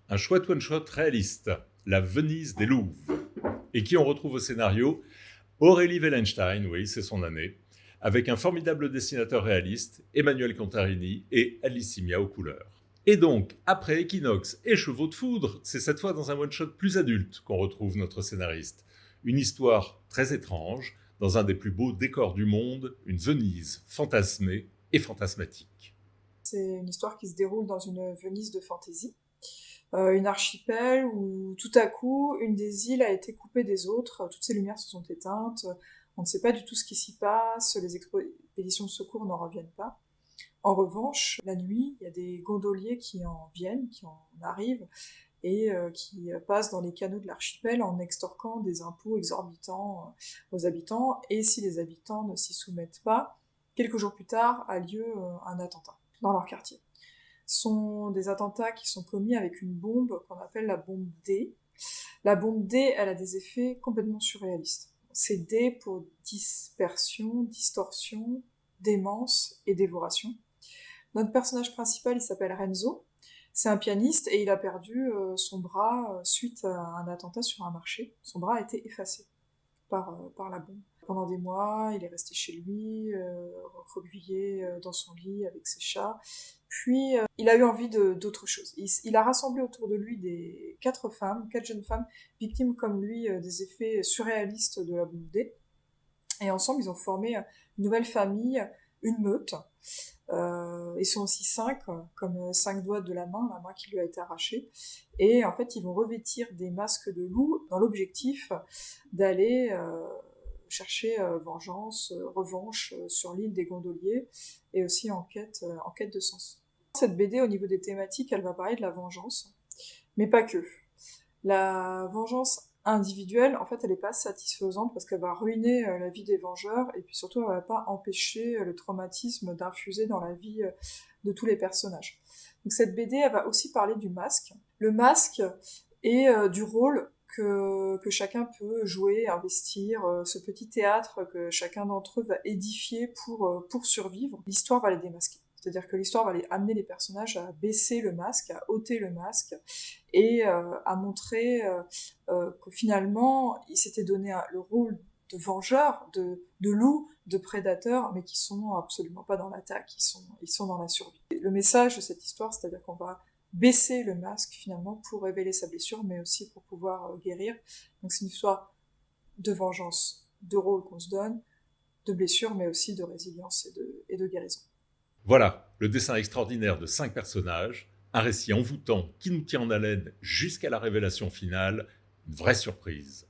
un chouette one-shot réaliste, La Venise des Louves, et qui on retrouve au scénario Aurélie Wellenstein, oui, c'est son année, avec un formidable dessinateur réaliste, Emmanuel Contarini, et Alicimia aux couleurs. Et donc, après Equinox et Chevaux de foudre, c'est cette fois dans un one-shot plus adulte qu'on retrouve notre scénariste. Une histoire très étrange, dans un des plus beaux décors du monde, une Venise fantasmée et fantasmatique. C'est une histoire qui se déroule dans une Venise de fantaisie, une archipel où tout à coup, une des îles a été coupée des autres, toutes ses lumières se sont éteintes, on ne sait pas du tout ce qui s'y passe, les expéditions de secours n'en reviennent pas. En revanche, la nuit, il y a des gondoliers qui en viennent, qui en arrivent, et qui passent dans les canaux de l'archipel en extorquant des impôts exorbitants aux habitants, et si les habitants ne s'y soumettent pas, quelques jours plus tard a lieu un attentat dans leur quartier. Ce sont des attentats qui sont commis avec une bombe qu'on appelle la bombe D. La bombe D, elle a des effets complètement surréalistes. C'est D pour dispersion, distorsion, démence et dévoration. Notre personnage principal, il s'appelle Renzo. C'est un pianiste et il a perdu son bras suite à un attentat sur un marché. Son bras a été effacé par la bombe. Pendant des mois, il est resté chez lui, recroquevillé dans son lit avec ses chats. Puis, il a eu envie d'autre chose. Il a rassemblé autour de lui quatre jeunes femmes, victimes comme lui des effets surréalistes de la bombe D. Et ensemble, ils ont formé une nouvelle famille, une meute. Ils sont aussi cinq, comme cinq doigts de la main qui lui a été arrachée. Et en fait, ils vont revêtir des masques de loup dans l'objectif d'aller chercher vengeance, revanche sur l'île des gondoliers, et aussi en quête de sens. Cette BD, au niveau des thématiques, elle va parler de la vengeance, mais pas que. La vengeance individuelle, en fait, elle n'est pas satisfaisante parce qu'elle va ruiner la vie des vengeurs, et puis surtout, elle va pas empêcher le traumatisme d'infuser dans la vie de tous les personnages. Donc cette BD, elle va aussi parler du masque. Le masque et du rôle que chacun peut jouer, investir, ce petit théâtre que chacun d'entre eux va édifier pour survivre. L'histoire va les démasquer. C'est-à-dire que l'histoire va les amener les personnages à baisser le masque, à ôter le masque, et à montrer que finalement, ils s'étaient donné le rôle de vengeurs, de loups, de prédateurs, mais qui sont absolument pas dans l'attaque, ils sont dans la survie. Et le message de cette histoire, c'est-à-dire qu'on va baisser le masque finalement pour révéler sa blessure, mais aussi pour pouvoir guérir. Donc c'est une histoire de vengeance, de rôle qu'on se donne, de blessure, mais aussi de résilience et de guérison. Voilà, le dessin extraordinaire de 5 personnages, un récit envoûtant qui nous tient en haleine jusqu'à la révélation finale, une vraie surprise.